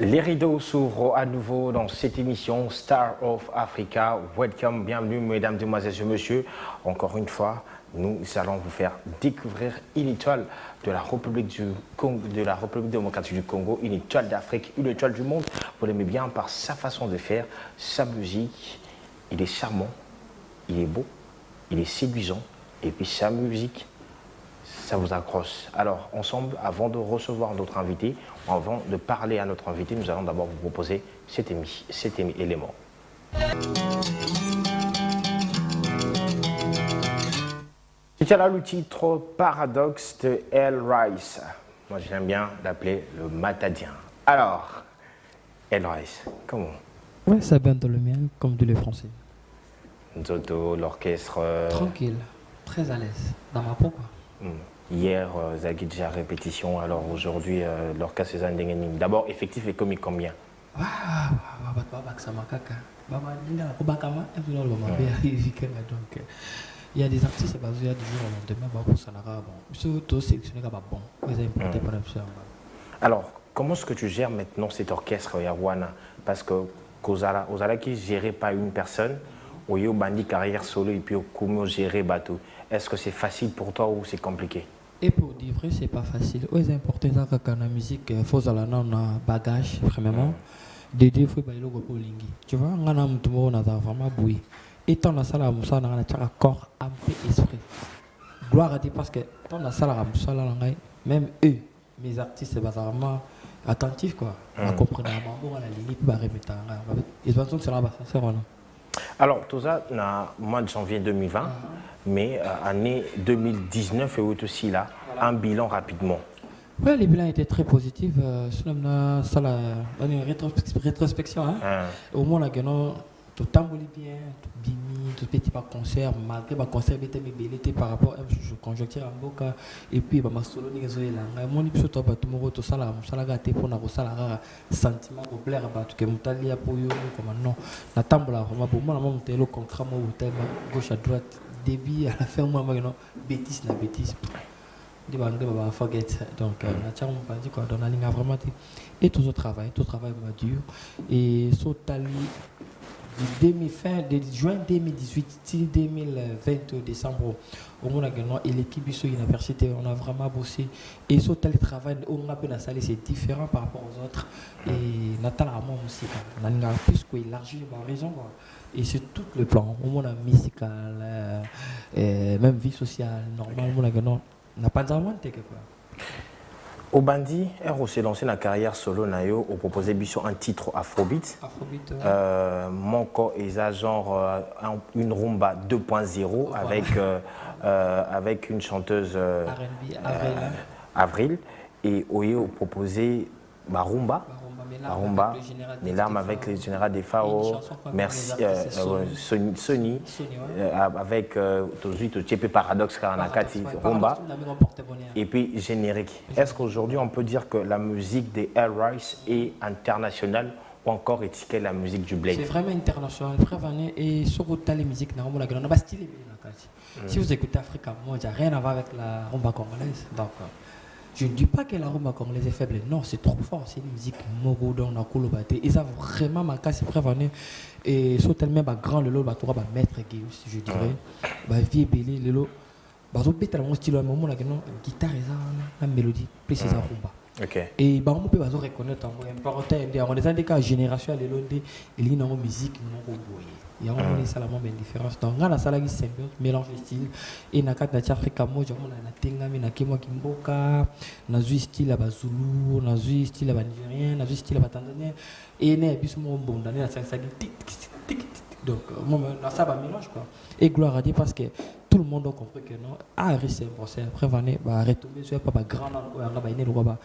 Les rideaux s'ouvrent à nouveau dans cette émission Star of Africa. Welcome, bienvenue mesdames, demoiselles et messieurs. Encore une fois, nous allons vous faire découvrir une étoile de la République du Congo, de la République démocratique du Congo, une étoile d'Afrique, une étoile du monde. Vous l'aimez bien par sa façon de faire, sa musique. Il est charmant, il est beau, il est séduisant et puis sa musique, ça vous accroche. Alors, ensemble, avant de recevoir notre invité, avant de parler à notre invité, nous allons d'abord vous proposer cet élément. C'était là le titre Paradoxe de El Rice. Moi, j'aime bien l'appeler le Matadien. Alors, El Rice, comment? Ouais, ça vient dans le mien, comme dit les Français. Nzoto, l'orchestre. Tranquille, très à l'aise, dans ma peau, quoi. Hier, Zagui déjà répétition, alors aujourd'hui, l'orchestre c'est un déganim. D'abord, effectif et comique combien? Donc, il y a des artistes, il y a des jours au lendemain, bon, ça n'a pas bon. Surtout sélectionné comme bon. Ils ont importé par exemple. Alors, comment est-ce que tu gères maintenant cet orchestre Yawana? Parce que Kozala qui est géré par une personne, au yo bandi carrière solo et puis au Kumo géré bateau. Est-ce que c'est facile pour toi ou c'est compliqué? Et pour dire vrai, c'est pas facile. C'est important que la musique, il faut avoir un bagage, premièrement. De deux fois, il faut que lingi. Tu vois, on a vraiment bouilli. Et dans la salle, on a un corps, âme et esprit. Gloire à Dieu parce que dans la salle, même eux, mes artistes, c'est vraiment attentifs, quoi. À comprendre la ligne, puis à remettre. Ils ont tout cela, c'est ça. Alors, tout ça, au mois de janvier 2020, mais année 2019 est aussi là, un bilan rapidement. Oui, les bilans étaient très positifs. Ça, une rétrospection. Hein? Au moins, tout tambouli bien, tout bimi, tout petit par concert, malgré le concert, il par rapport à la conjoncture en boca. Et puis, ma solo, il y a mon ipso, tout le monde, tout ça, la gâté pour nous, ça, la sentiment, pour plaire, que Moutalia pour eux, comme non. La tamboula, pour moi, je suis concrètement, gauche à droite, débit, à la fin, moi, bêtise, la bêtise. Forget. Donc, on a dit quoi, on a ligne vraiment. Et tout ce travail m'a dur. Et totally de juin 2018 2020 décembre, on a gagné et l'équipe de l'université, on a vraiment bossé. Et ce travail, on a pu la salle, c'est différent par rapport aux autres. Et Nathalie aussi, on a plus élargi ma raison. Et c'est tout le plan, on a musical, même vie sociale, normal, on a gagné. On n'a pas de quelque part. Au Bandi, on s'est lancé dans la carrière solo, nayo, on proposait un titre Afrobeat. Afrobeat, mon corps est genre une rumba 2.0 avec une chanteuse R&B, Avril. Et on proposait rumba. Mes larmes avec le général des FAO, merci Sony, avec Tchepe Paradoxe Karanakati, Rumba, et puis générique. Est-ce qu'aujourd'hui on peut dire que la musique des Air Rice est internationale ou encore est-ce la musique du Blade? C'est vraiment international, et surtout les musiques, on a pas style. Si vous écoutez Africa, moi, il n'y a rien à voir avec la rumba congolaise. Donc, je ne dis pas que la rumba congolaise est faible, non, c'est trop fort, c'est une musique morodon, na kolobate, et ça vraiment ma casse prévenue, et sur tellement grand le lot, tu vas mettre je dirais, vie belé le lot, tu peux tellement style à moment là que non, guitare et ça, la mélodie, plus c'est ça rumba. Et on peut reconnaître on est dans des cas génération les londes il y a une musique non boy il y a une salamon bien différence donc on a ça qui symbiose mélange de style et na kati na Afrika moja on a tenga na kimwa kimboka na zui style ya bazulu na zui style ya nigérien na zui style ya tanzanien et na biso mo bonda na ça donc moi ça va mélange quoi et gloire à Dieu parce que tout le monde a compris que non c'est bon c'est après venir va retomber sur papa grand là on va ine le roi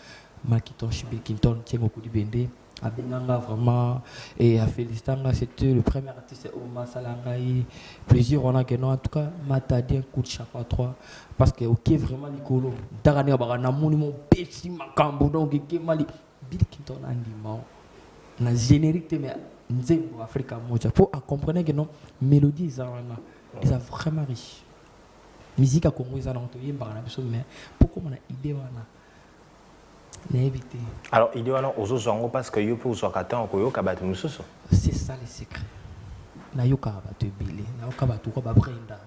Makiton Chibekinton Tiengo Koudibende à Benanga vraiment et à Félicitanga c'était le premier artiste Oma Salangai plaisir on a que non en tout cas Matadi un coup de chapeau 3 parce que ok vraiment Nicolo Darane Barana monument petit makambo donc qui mali Bill Kinton Andimao na générique mais nzembo Africa moja pour comprendre que non mélodie ça ils a vraiment riche musique à Congo ils ont entendu mais pourquoi on a idée N'éviter. Alors, il y a aux autres parce que yo pour Zokata en Koyo Kabat Mususu. C'est ça le secret. Nayoka va te bélé, nayoka va tout va Brenda.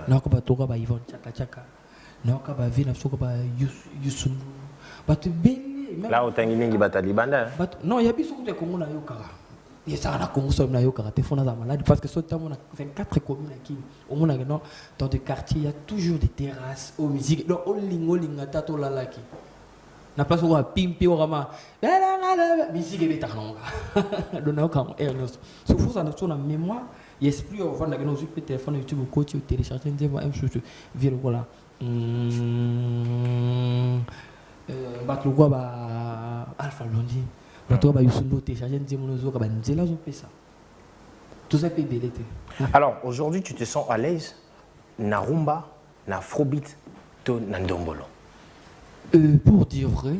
Nayoka va tout va Yvonne Chaka Chaka. Nayoka va Vina Soko va Yusundu. Va te bélé. Là, au Tanginingi Batalibanda. Non, il y a bien sûr que Congo Nayoka. Il y a ça na Congo so Nayoka, te fona za malade parce que ce temps on a 24 communes qui au monde dans des quartiers, il y a toujours des terrasses aux musiques. Donc au linga tato lalaki. Na place où on pimpi au rama musique est tarnonga donc na quand ernos so faut ça sur la mémoire il esprit on va na nos sur téléphone YouTube ko tu télécharger des voix chose vire voilà bat le quoi ba alpha londi ba to ba yusundo télécharger des mots zo ka ba nzela zo pesa tout ça peut belete. Alors aujourd'hui tu te sens à l'aise na rumba na afrobeat to na ndombolo. Pour dire vrai,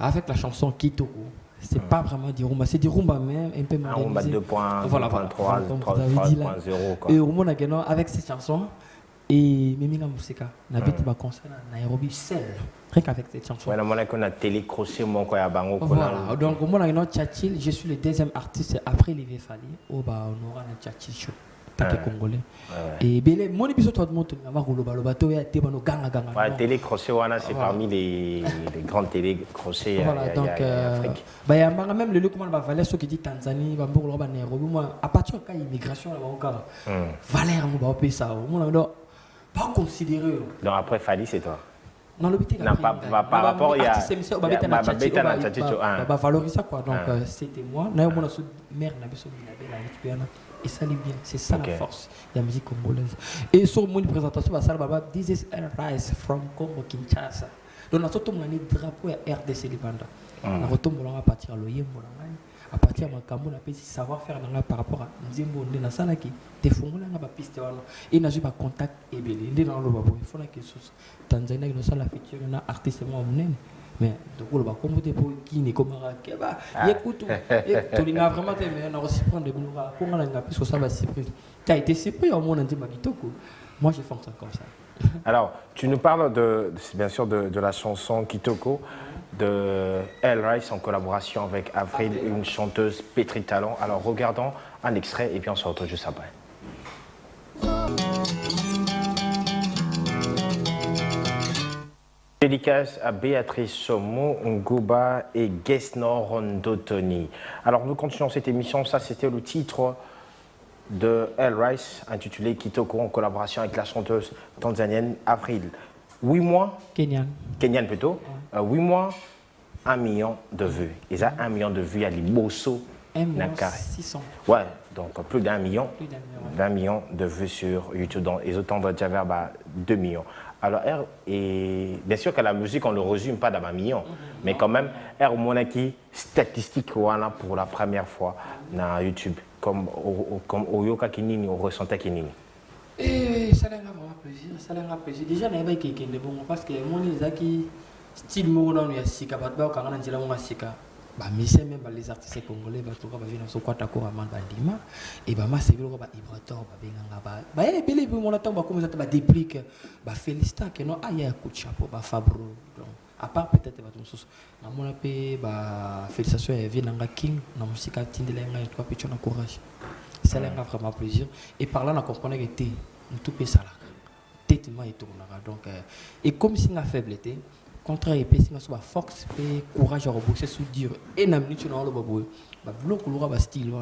avec la chanson Kitoko, c'est pas vraiment du rumba, c'est du rumba même, un peu modernisé. Un rumba 2.1, voilà, 3.0 Et au moment avec cette chanson, et Mimina Musika, on a fait un concert à Nairobi seul, rien qu'avec cette chanson. Voilà, moi on a télécroché mon quoi à Bango. Voilà, donc au moment où Tchatchil, je suis le deuxième artiste après Livé Fali, on aura un Tchatchil show. Congolais. Et bien, mon épisode de monter, on va rouler le bateau et te bano ganga ganga. Ouais, télécrochet wana c'est parmi les grands télécrochets voilà, donc bah il y a même le lieu comment va Valère ceux qui dit Tanzanie, va mboko ba Nairobi moi à partir de l'immigration là encore. Valère on va payer ça. Moi donc pas considérer. Donc après Fali c'est toi. Non le but non par rapport il y a va valoriser quoi donc c'était moi na moi sur mère na biso na et ça l'est bien, c'est ça la force de la musique congolaise. Et sur mon présentation, this is a rise from Congo Kinshasa. Donc, on a tout le drapeau à RDC Libanda. On a retombé à partir de l'Oyem, à partir de Makamou, on a pu savoir-faire par rapport à Nzembo, on a ça qui te font la piste. Et on a eu un contact et bien, il dans le babou. Il faut que Tanzanie, il y a la feature, il y a artiste, mais donc on va composer pour qui n'est comme Rakeba écoute tu l'as vraiment mais on a aussi prendre des boulons pour on a plus que ça va surprise tu as été surpris au monde entier moi je fonctionne comme ça. Alors tu nous parles bien sûr de la chanson Kitoko de El Rice en collaboration avec Avril, une chanteuse pétrie de talent. Alors regardons un extrait et puis on se retrouve juste après. Dédicace à Béatrice Somo, Ngouba et Gesnor Rondotoni. Alors nous continuons cette émission, ça c'était le titre de El Rice intitulé Kitoko en collaboration avec la chanteuse tanzanienne Avril. 8 mois, Kenyan plutôt, 8 mois, 1 million de vues. Ils ont 1 million de vues à Liboso. 1,6 million. Ouais, donc plus d'1 million. D'1 million de vues sur YouTube. Donc, les autres doivent déjà vers 2 millions. Alors, et bien sûr que la musique, on ne le résume pas dans 1 million. Mais quand même, Monaki, statistique voilà, pour la première fois dans YouTube. Comme Oyoka Kinini, on ressentait Kinini. Et ça a vraiment plaisir. Ça a plaisir. Déjà, il y a quelqu'un de bon parce que moi, les qui style mot dans le Sika, quand on a dit la Sika. Bah mais même les artistes congolais bah tout va venir sur quoi d'accord à Mandima et bah c'est le bah Ibrator bah benga bah et belé pour mon attend bah comme ça bah déplique bah félicita que non ah y a un coup de chapeau bah Fabro donc à part peut-être bah tout ça na mon appé bah félicitations et vient nga King na musique tindela nga toi petit on courage ça là vraiment plaisir et par là on comprend que t'es tout peut ça là tellement et tout donc et comme si na faiblesse contraire et pessimiste sur la force et courage à rebosser sous dur et n'a minute dans le babou bah bloc le roi style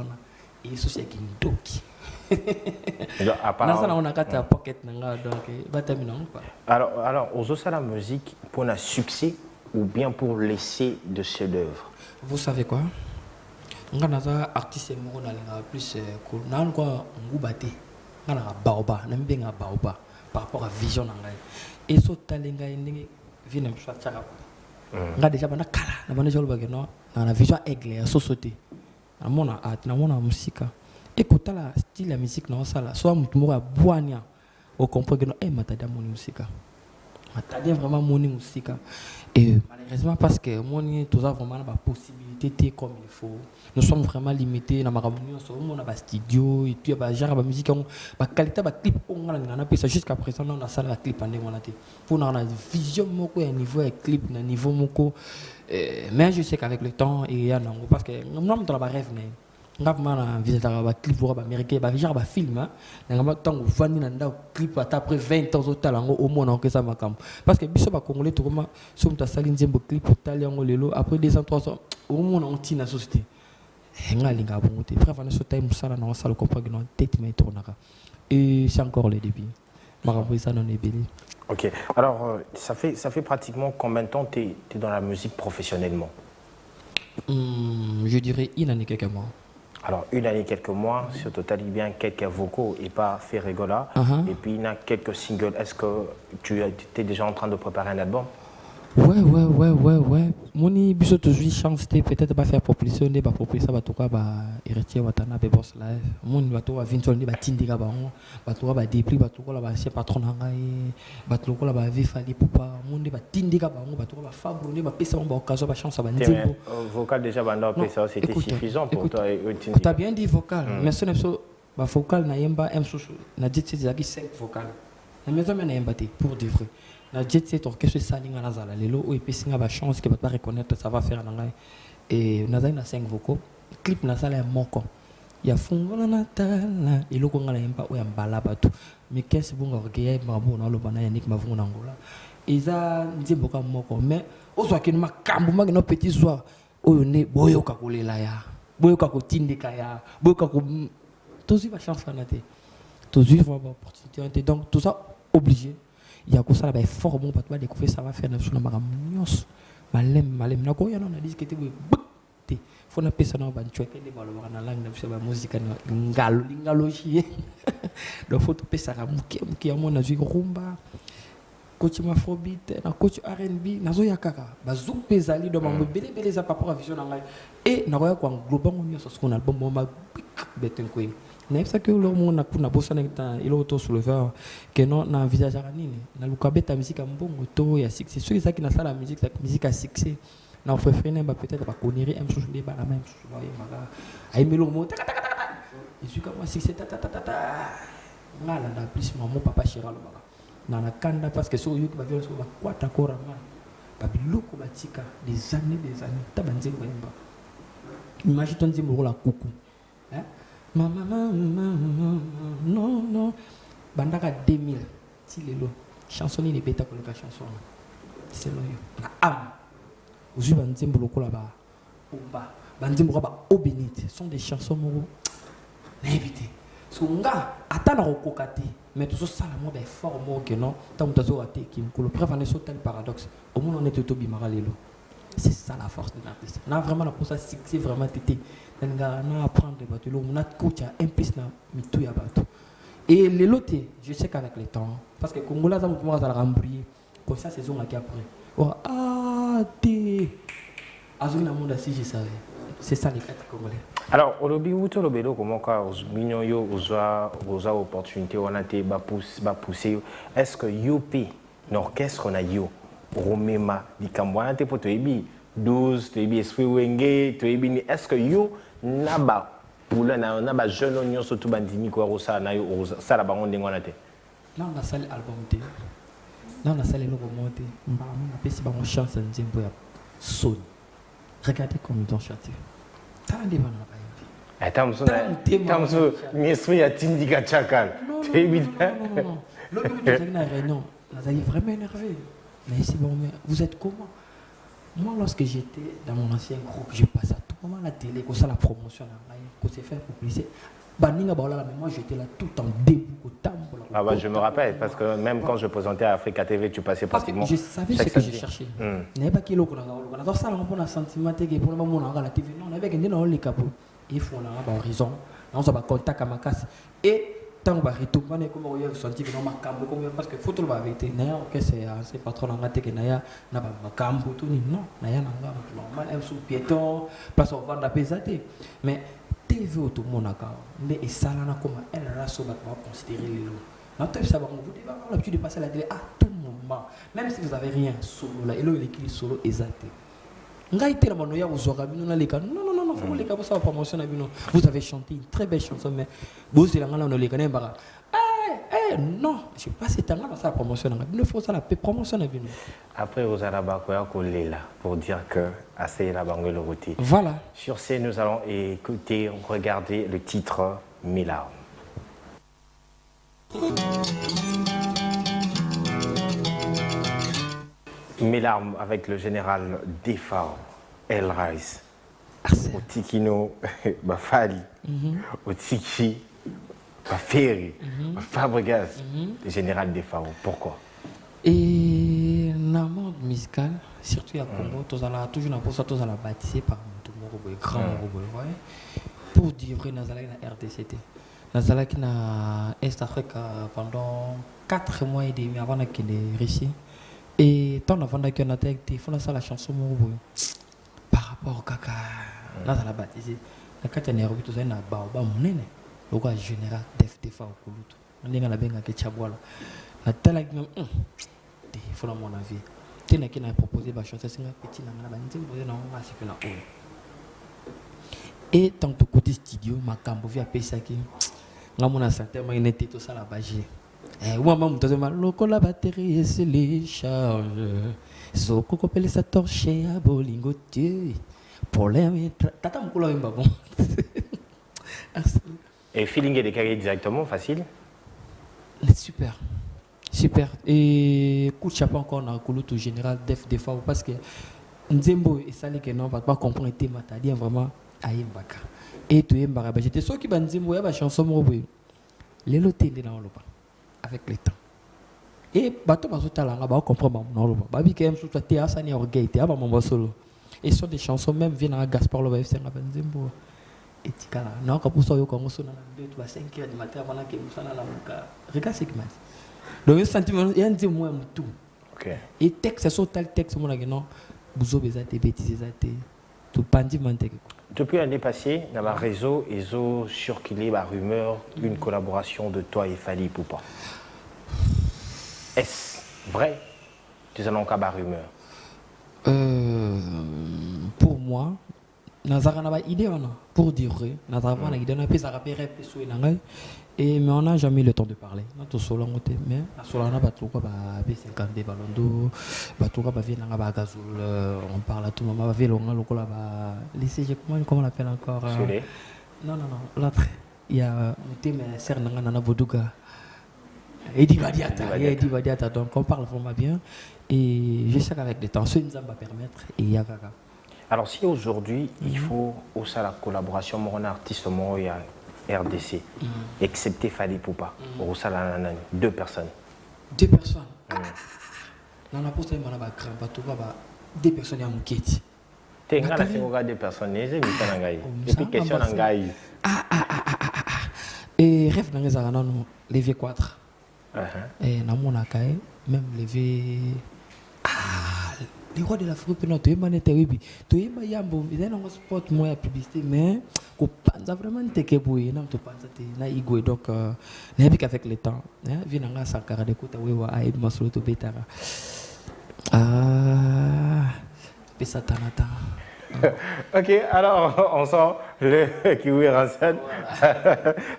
et ceci qui nous doki on a quatre pocket nanga donc bah terminé pas alors aux autres la musique pour un succès ou bien pour laisser de chef-d'œuvre. Vous savez quoi on a des artistes mo na plus na quoi ngubate on a baoba na mbenga baoba par rapport à vision nanga et so talenga ndenge vina mshwataka nga déjà bana kala na bana jolo bageno na vision aigle ya société amona art na mona musika et kotala style la musique na sala soit mutu moko boania au comprendre que matada moni musika matada vraiment moni musika et malheureusement parce que moni tous a vraiment la possibilité limité comme il faut. Nous sommes vraiment limités dans ma communion, on a un studio et puis genre la musique la qualité de clip on a ça jusqu'à présent on a ça la clip on a pour on a vision moko un niveau de clip un niveau moko mais je sais qu'avec le temps il y a non parce que nous sommes dans la rêve mais vraiment na visiter la clip pour américain genre ba film hein na tant vandi na nda clip après 20 ans au talango au monde que ça makam parce que biso ba congolais to comment somme ta sali nzembo clip talango lelo après 2 ans 3 ans au monde on tient la société ngalinga bongote préfère ce time ça na ça le comprendre non tête mais tournaka et c'est encore le début marabout ça non est béni. OK. Alors ça fait pratiquement combien de temps tu es dans la musique professionnellement? Je dirais une année quelques mois. Alors, 1 année, quelques mois, si au total, il y a bien quelques vocaux et pas fait rigola. Et puis, il y a quelques singles. Est-ce que tu es déjà en train de préparer un album? Ouais. Moni biso toujours chance peut-être pas faire proposition ne pas proposer ça ba to ka ba héritier watana be boss live. Moni ba to ba Vincent ne ba tindika ba on ba to ba dépris ba to la ba ancien patron ngai ba to la ba vifali pupa moni ba tindika ba on ba to ba fabro ne ba pesa ba occasion ba chance ba nzimbo. Vocal déjà banda pesa c'était suffisant pour toi et tu as bien dit vocal mais ce n'est pas vocal na yemba m susu na dit c'est 5 vocal. Na maison na yemba pour de vrai. Na jet set orchestre salinga na zala lelo o epesinga ba chance que ba reconnaître ça va faire na ngai et na zali na 5 vocaux clip na sala ya moko ya fungo na natala eloko ngala yemba o ya mbala bato mais qu'est-ce bunga orgueil mabo na loba na Yannick mavungu na ngola eza nzembo ka moko mais o so akini makambo magi no petit soir oyo ne boyoka kolela ya boyoka kotindika ya boyoka ko tozi ba chance na te tozi va ba opportunité donc tout ça obligé. Il y a ça là fort bon pas découvrir ça va faire sur la maramios malem na ko yana na dit que te faut na pesa na ba chweke de balo na langue na ba musique na ngalo chier donc faut pesa ka muki ya mona zwi rumba coach mafobite na coach R&B na zo ya kaka bazuk pezali do mambo bele za papa vision na ngai et na ko ya kwa global on sur son album bomba beten ko n'est pas que le monde a pour na bossa neta il auto soulever que non na envisage nini na lukabeta musique mbongo to ya succès ceux qui na sala musique à succès na préféré ba peut-être ba connaître un chose de ba même chose ba maga ay melo mo ta et suis comme succès ta ngala na plus mon papa chéral ba na na kanda parce que so yo ba vient so ba kwata kora ma ba biloko ba tika des années ta banze ko yemba imagine ton nzimbo la kuku hein Maman, non. Bandaka 2000, si les lots. Chanson ni bêta pour la chanson. C'est loyau. La âme. Vous avez un zimbo là-bas. Oba. Banzimbo là-bas. Au bénite. Ce sont des chansons moro. N'évitez. Songa. Attends au kokati. Mais tout ça, la mode est fort mort que non. Tant que tu as été qui me coule. Bref, on est sur tel paradoxe. Au moins, on est tout bimara les lots. C'est ça la force de l'artiste. On a vraiment la pour ça, c'est vraiment tété. On a apprendre des bateaux, on a coach à implice na mitou ya bateau. Et les lots, je sais qu'avec le temps, parce que Congola ça me commence à rembrouiller. Comme ça, saison là qui après. Oh t'es. Azuna monde si je savais. C'est ça les quatre Congolais. Alors, olobi wuto lobelo comment ka mignon yo oza opportunité on a été ba pousser. Est-ce que yopi l'orchestre na yo Romema Likambwana te poto ebi 12 te ebi esprit wenge te ebi est-ce que yo naba pula na ba jeune onyo surtout bandimi ko rosa na yo ça la bango ndengwana te non na salle album te non na salle logo monté mbama na pesi ba mo chance nzembo ya son regardez comme ils ont chanté tande bana na bayebi tamso esprit ya tindika chakal te ebi non logo na réunion na zaï vraiment énervé. Mais c'est bon, mais vous êtes comment? Moi, lorsque j'étais dans mon ancien groupe, je passais à tout moment à la télé, comme ça la promotion, qu'on s'est fait publicité. Mais moi, j'étais là tout en début, au tambour. Ah bah, je me rappelle, parce que même quand je présentais à Africa TV, tu passais pratiquement. Je savais ce que je cherchais. Il n'y avait pas qui l'autre. On a ça, on a un sentiment que pour le moment, on a la TV. Non, on avait gagné dans les capots. Il faut un horizon. On a un contact à ma casse. Et tant que retour comme on a ressenti que non macambo comme parce que faut tout le vérité naya que c'est patron ngate que naya na ba macambo tout ni non naya nanga normal un sous piéton place on vendre la pesate mais TV auto monaka mais et ça là comme elle raso va considérer les lots notre ça va vous devez avoir l'habitude de passer la télé à tout moment même si vous avez rien solo là et là il écrit solo exact Vous avez chanté une très belle chanson, mais vous avez non, je sais pas si tu as la promotion. Il faut ça la promotion. Après, vous allez là pour dire que assez la banque le routier. Voilà. Sur ce, nous allons écouter, regarder le titre Mila. Mes larmes avec le général Defao, El Rice, au Tikino, Bafali, au Tiki, Baferi, Fabregas, le général Defao. Pourquoi? Et dans le monde musical, surtout à Congo, toujours bâtissé par un grand pour dire que nous allons à RDCT. Nous allons à Est Afrique pendant 4 mois et demi avant qu'il ait réussi. Et tant avant qu'on a été, il faut la chanson par rapport au caca. Là, ça l'a baptisé. La carte est nerveuse, tout ça, il a baoba, mon nez. Le gars général, des fois, au couloute. On est dans la benga qui chabola. La telle qui il faut mon avis. Tu n'as qu'à proposer la chanson, c'est un petit nama, tu n'as pas c'est que la haut. Et tant que côté studio, ma cambo via Pesaki, là, mon ascenseur, il était tout ça la bagie. La batterie c'est les charges. Soko kopele sa torche à bolingo Dieu. Problème. Tata mukula wimba bon. Et feeling est décalé directement, facile. Super. Super. Et coup de chapeau encore dans le couloute général des fois parce que Nzembo et ça que non va pas comprendre le thème. T'as dit vraiment aïmbaka. Et tu es mbaka. J'étais sûr qu'il va Nzembo y a chanson morobé. Les lotés dans le pas. Avec le temps. Et bateau talanga ba comprendre mon babi quand même tout ça théâtre ça ni orgueil théâtre mon solo. Et sur des chansons même viennent à Gaspard le FC na Benzembo. Et tikala non quand pour ça yo comme ça na 2 3 5 heures du matin avant que nous ça na la muka. Regarde ce qui m'a. Donc un sentiment il y a un moi tout. OK. Et texte c'est sur tel texte mon là non buzo bezate bêtises zate tout pandi mantek. Depuis l'année passée, dans le réseau, ils ont circulé la rumeur d'une collaboration de toi et Fally Ipupa. Est-ce vrai? Tu as encore la rumeur? Pour moi, Nazarana idée pour dire Nazarana idée on a pu et mais on n'a jamais eu le temps de parler. Notre solo mais Solana va tout quoi 50 ballons d'eau, va tout quoi venir là gazole, on parle à tout moment va venir là local là lycée comment on l'appelle encore non l'autre il y a thème Sernanga Nana Boduga. Edi Badiata donc on parle vraiment bien et je sais qu'avec le temps ça nous va permettre et il y a gaga. Alors si aujourd'hui il faut aussi la collaboration mon artiste mon il y a RDC, excepté Fally Ipupa, deux personnes. Deux personnes. Dans la poste, il y a deux personnes à Mouketi. Tu as deux personnes, et puis question d'engaï. Et rêve dans les arènes, les V4. Et dans mon accueil, même les V. Les rois de l'Afrique, non, tu es terrible. Tu es mayambo, ils ont un sport moins publicité, mais tu penses vraiment que tu es bouillé, non, tu penses que tu es igoué. Donc, n'importe avec le temps, viens à Sankara de Kota, oui, à Aïd Masolo, tu bétara. Pesatanata. Ok, alors on sent le kiwi Ransan,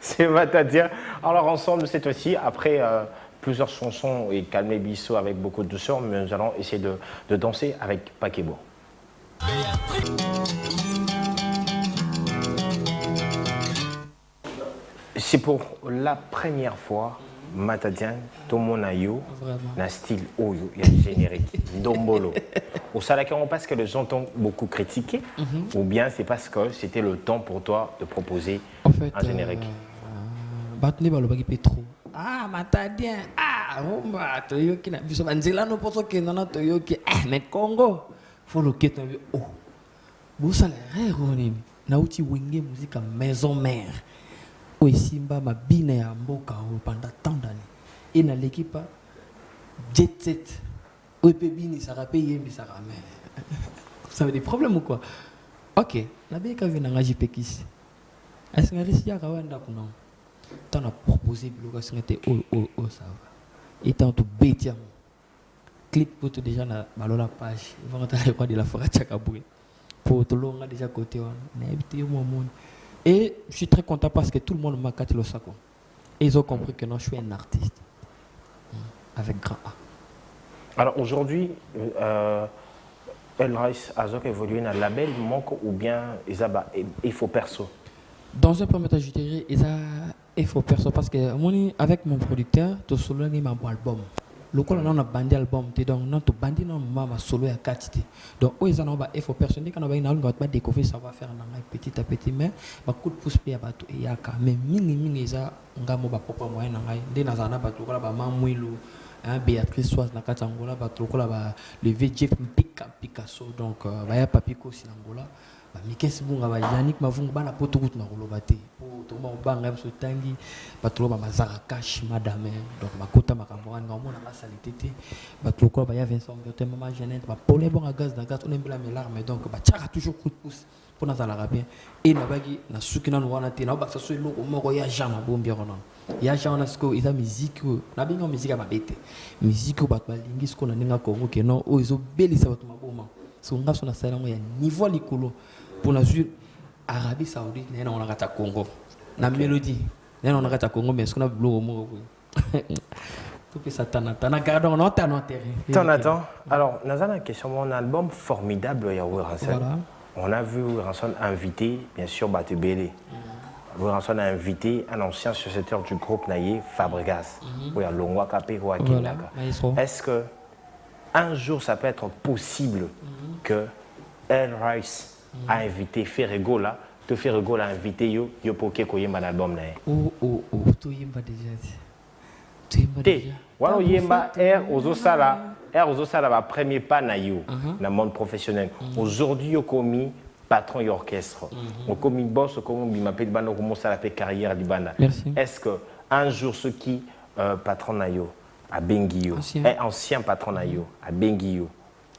c'est Matadia. Alors ensemble cette fois-ci, après plusieurs chansons et calmer Bissot avec beaucoup de douceur, mais nous allons essayer de danser avec Pakebo. C'est pour la première fois, Matadien, Tomonayo, dans style Oyo, il y a le générique, Ndombolo. Au Salakiron, parce que les gens t'ont beaucoup critiqué, ou bien c'est parce que c'était le temps pour toi de proposer en fait, un générique. Ah, Matadien, Rumba, Toyoki, Nzela no poto ke nana Toyoki, mais Congo, faut le quitter. Oh, vous savez, Ronini, Nauti Wenge musique à maison mère. Oui, Simba ma bine à Mboka pendant tant d'années. Et dans l'équipe, Jet Set, oui, Bini, ça va payer, mais ça va. Ça veut des problèmes ou quoi? Ok, la béka vient dans la JPKIS. Est-ce que réussi à Rwanda pour nous? T'en as proposé, le gars, c'était oh, ça va. Et tant tout bêtiam. Clip pour tout déjà dans la page. Ils vont entrer de la forêt Tchakaboué. pour tout le monde déjà côté. Et je suis très content parce que tout le monde m'a catché le sac. Et ils ont compris que non, je suis un artiste. Avec grand A. Alors aujourd'hui, El Rice a évolué dans le label manque ou bien il faut perso. Dans un premier temps, je dirais il faut perso parce que moi, avec mon producteur, tout solo il m'a bon album. Le coup là on a bandé album, donc non tout bandé non ma solo à 4. Donc eux ils en ont il faut perso quand on va pas découvrir ça va faire petit à petit mais ba coup de pouce pe ba to ya ka mais mingi za ngamo ba papa moyen na ngai ndé na zana ba to ko la ba mamwilo Béatrice Soise na kati Angola ba to ko la ba le VJ Picasso donc ba ya papiko si Angola ba mikesi bunga ba Yannick mavungu bana poto kutu na koloba te po to mo banga so tangi ba to ba mazara cash madame donc makota makambo ngamo na masalite te ba to ko ba ya Vincent Ngote mama Jeannette ba polé bon à gaz on aime la larme donc ba tchaka toujours coup de pouce pour na zala bien et na bagi na sukina no wana te na ba sa so loko moko ya jama bombi ronon ya jama sko eza musique na bingo musique ba bete musique ba to lingi sko na ninga Congo ke non o izo belisa ba to maboma so nga so na sala ya niveau likolo pour la Arabie Saoudite on a kata Congo na mélodie on a kata Congo mais ce qu'on a bleu au mot tout peut satana tana gardons non t'as non terrain attends alors nous avons une question mon album formidable voilà. On a vu Ranson invité bien sûr Batebele Ranson a invité un ancien successeur du groupe Naye Fabregas oui à Longwa Kapé ou à Kinaka est-ce que un jour ça peut être possible que El Rice a invité Ferrego là, te Ferrego l'a invité yo pour que yemba l'album là. Tu yemba déjà. Walo yemba ozo sala ba premier pas na yo dans le monde professionnel. Aujourd'hui yo commis patron d'orchestre. On commis boss comme il m'appelle bando comme ça la carrière di banda. Est-ce que un jour ce qui patron na yo a Bengio ancien patron na yo a Bengio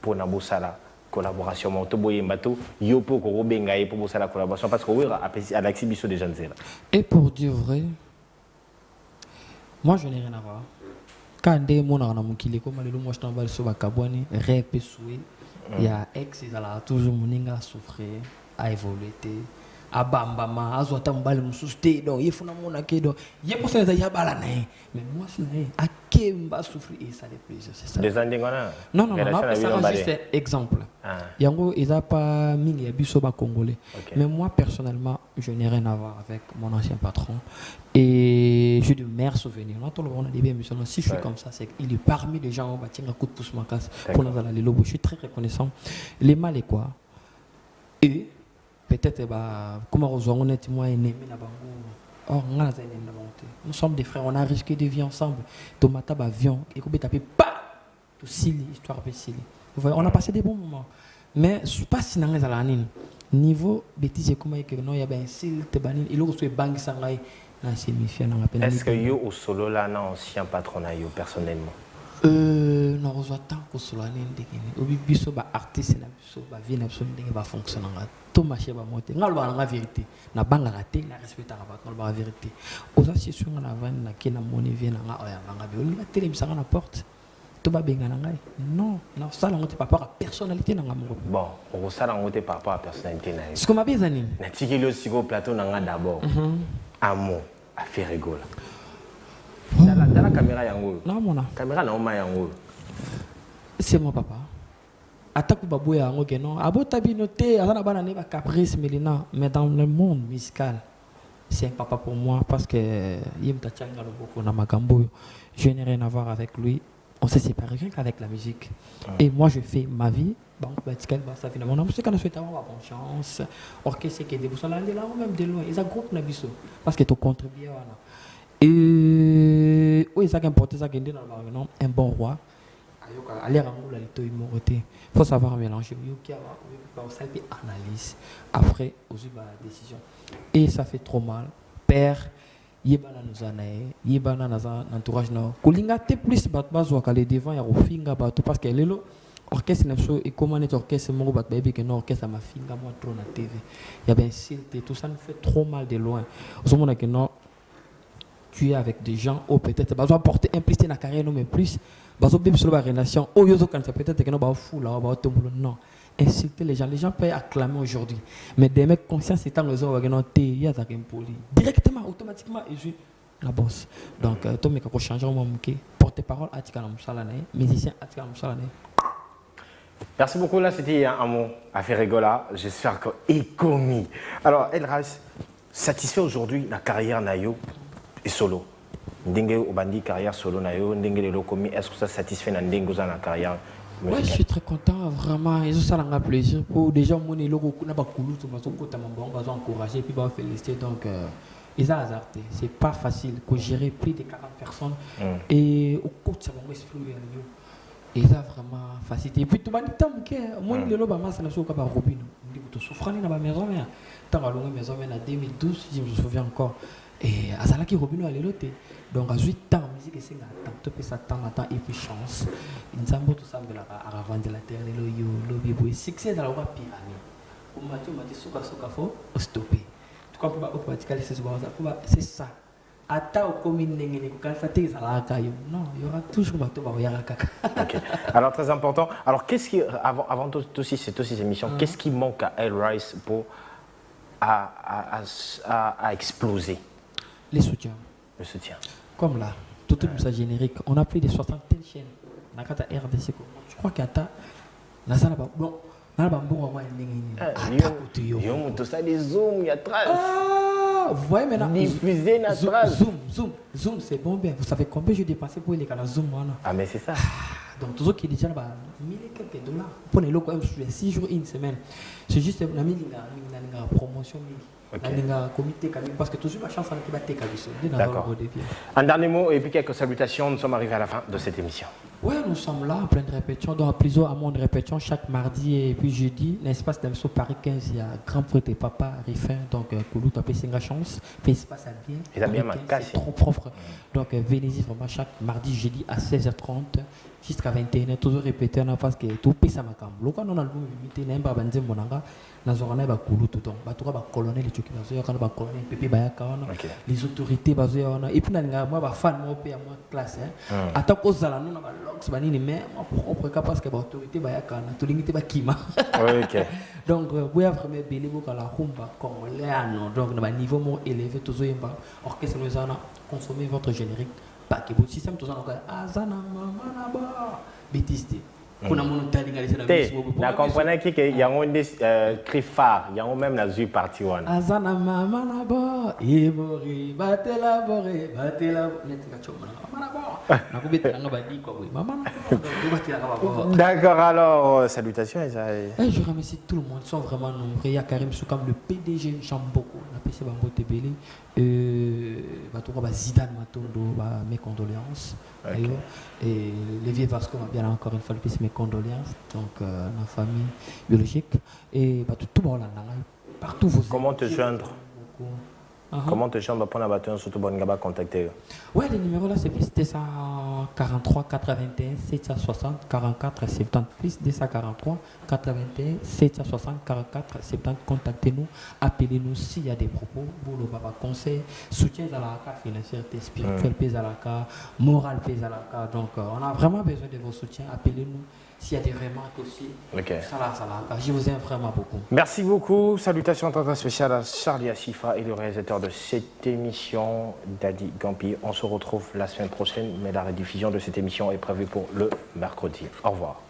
pour na bosala collaboration moto boye mbato yo pour ko benga pour bosala la collaboration parce que oui à l'exhibition des jeunes là. Et pour dire vrai moi je n'ai rien à voir quand des mon na mukile comme le moi je t'envoie sur bakabwani rêve souhait il y a ex ils ala toujours moninga souffrir à évoluer abambama azota mbali mususte donc yefuna mona ke donc yeposa za yabala nae mais moi c'est nae akemba souffrir et ça les plaisir c'est ça des andengana non ça juste exemple yango eza pas mingi ya biso ba congolais mais moi personnellement je n'ai rien à voir avec mon ancien patron et j'ai de meilleurs souvenirs on a des bien mission si je suis comme ça c'est qu'il est parmi les gens qui battent un coup de pouce ma casse pour nous aller lobo je suis très reconnaissant les mal et quoi et peut-être comment on est moi ennemi na bango or nga za ennemi na bango nous sommes des frères on a risqué de vivre ensemble tomata ba avion et ko taper pas tout sili histoire pe sili on a passé des bons moments mais pas si nanga za la nini niveau bêtise comment que non ya ben sil te banine il ko so bangi sangai na semifia na peine est-ce que yo au solo là na ancien patronat yo personnellement non on tant que solo nini ndekene obi biso ba artiste na biso ba vie na biso ndenge ba fonctionner tout marché ba monter ngal ba la vérité na banga raté na respecter ba ngal ba vérité aux associations na van na kena moni vient na oya banga bi on va téléviser na porte tout ba benga na ngai non ça la ngote par rapport à personnalité na ngamongo bon on ça la ngote par rapport à personnalité na ce que ma bien nini na tikeli aussi au plateau na nga d'abord amo a fait rigoler dans la caméra yango na mona caméra na oma yango c'est mon papa attaque baboya yango que non abota binoté azana bana ne ba caprice melina mais dans le monde musical c'est un papa pour moi parce que yimta tchanga loboko na makambo je n'ai rien à voir avec lui on s'est séparés rien qu'avec la musique et moi je fais ma vie donc ça finalement on a souhaité avoir bonne chance orchestre qui est debout là même de loin ils a groupe na biso parce que tu contribues wana et oui ça qui importe ça qui est dans un bon roi il faut savoir mélanger analyse après aussi la décision et ça fait trop mal père yebana nous anae yebana naza entourage na kolinga te plus bazwa kale devant ya rofinga bato parce que lelo orchestre na so et comment est orchestre mon bat baby que non orchestre ma finga moi trop na TV il y a bien tout ça nous fait trop mal de loin au moment que non tu es avec des gens ou peut-être bazwa porter impliqué na carrière non mais plus bazo bim sur la relation oh yozo quand ça peut-être que non ba fou là ba tombolo non insulter les gens. Les gens peuvent acclamer aujourd'hui. Mais des mecs conscients, c'est tant les autres, il y a des poli. Directement, automatiquement, ils jouent la bosse. Donc, toi, mais quand changer au moment porte-parole, Atika Namsalane, musicien, Atika Namsalane. Merci beaucoup. Là, c'était un mot à faire rigoler. J'espère que commis. Alors, El Rais, satisfait aujourd'hui la carrière Nayo et solo. Ndenge Obandi carrière solo Nayo, Ndenge le Lokomi, est-ce que ça satisfait Ndenge dans la carrière musicale? Ouais, je suis très content, vraiment. Ils ont ça un plaisir. Pour déjà, mon logo, on a pas coulu, tout le monde va encourager et puis va féliciter. Donc, ils ont hasardé. C'est pas facile de gérer plus de 40 personnes. Et au cours de ça, on va explorer. Et ça vraiment facilité. Et puis tout le monde dit que moi le loba massa na soka ba robino. Ndi to souffrani na ba maison mais tant à longue maison mais en 2012 je me souviens encore. Et azala ki robino à l'élote. Donc à 8 ans musique c'est temps to peut s'attendre attend et puis chance. Nzambo tout ça me la à vendre la terre le yo le bibo succès dans la roi pirani. Pour Mathieu m'a dit soka faut stopper. Tu comprends pas automatiquement c'est ça. Non, il y aura toujours okay. Alors très important. Alors qu'est-ce qui avant aussi cette émission, qu'est-ce qui manque à El Rais pour à exploser? Les soutiens. Le soutien. Comme là, tout ça générique, on a plus de 60 chaînes. Dans la RDC, je crois qu'il y a la salle bon. Il y a des zooms, il y a trace. Vous voyez maintenant. Diffuser la trace. Zoom, c'est bon bien. Vous savez combien j'ai dépensé pour les canaux Zoom? Ah, mais c'est ça. Donc, tout ce qui est déjà là, 1000 et quelques dollars. Pour les locaux, même sur les 6 jours, une semaine. C'est juste une promotion. Comité, parce que toujours ma chance à la D'accord. Un dernier mot et puis quelques salutations. Nous sommes arrivés à la fin de cette émission. Oui, nous sommes là en pleine répétition. Donc, à plusieurs amants de répétition chaque mardi et puis jeudi. L'espace d'Amso Paris 15, il y a Grand Prêtre et Papa Riffin. Donc, Koulou, tu as payé la chance. Puis, l'espace a bien. Il a bien ma casse. C'est trop propre. Donc, venez-y vraiment chaque mardi, jeudi à 16h30 jusqu'à 21h. Toujours répété, parce que tout paye ça ma cam. Le cas, on a le limité, n'a pas bandé mon anga. Nous avons un Koulou tout le temps. Nous avons un colonel, les autorités, et puis, moi, fan, moi, classe. Attends, qu'on s'en a, nous, mais mon propre cas parce que l'autorité tout limité kima. Donc vous avez vraiment béni pour la rumba congolaise. Donc à niveau moins élevé toujours orchestre nous a consommé votre générique pas que votre système tout ça donc azana mama ba bêtise. Pour la monotalinga les na comprenez qu'il y a un cri phare, il y a même la zui partie one. Azana mama na ba ibori batela net ka choma mama na ba na ko betela nga ba di ko mama na. D'accord, alors salutations je remercie tout le monde, ils sont vraiment nombreux. Il y a Karim Soukam, le PDG, j'aime beaucoup. La PC Bambo Tebele, Zidane Matondo, mes condoléances. Okay. Et Lévier Vasco m'a bien encore une fois mes condoléances. Donc, la famille biologique. Et tout le monde, partout vous êtes. Comment te joindre? Comment te joindre pour la bataille surtout bon gaba contacter? Ouais, les numéros là c'est plus 243 81 760 44 70 plus 243 81 760 44 70. Contactez-nous, appelez-nous s'il y a des propos, pour le papa conseil, soutien à la carte financière, spirituel, pèse à la carte, moral pèse à la carte. Donc on a vraiment besoin de vos soutiens, appelez-nous. S'il y a des remarques aussi, je vous aime vraiment beaucoup. Merci beaucoup. Salutations très spéciales à Charlie Assifa et le réalisateur de cette émission, Daddy Gampi. On se retrouve la semaine prochaine, mais la rediffusion de cette émission est prévue pour le mercredi. Au revoir.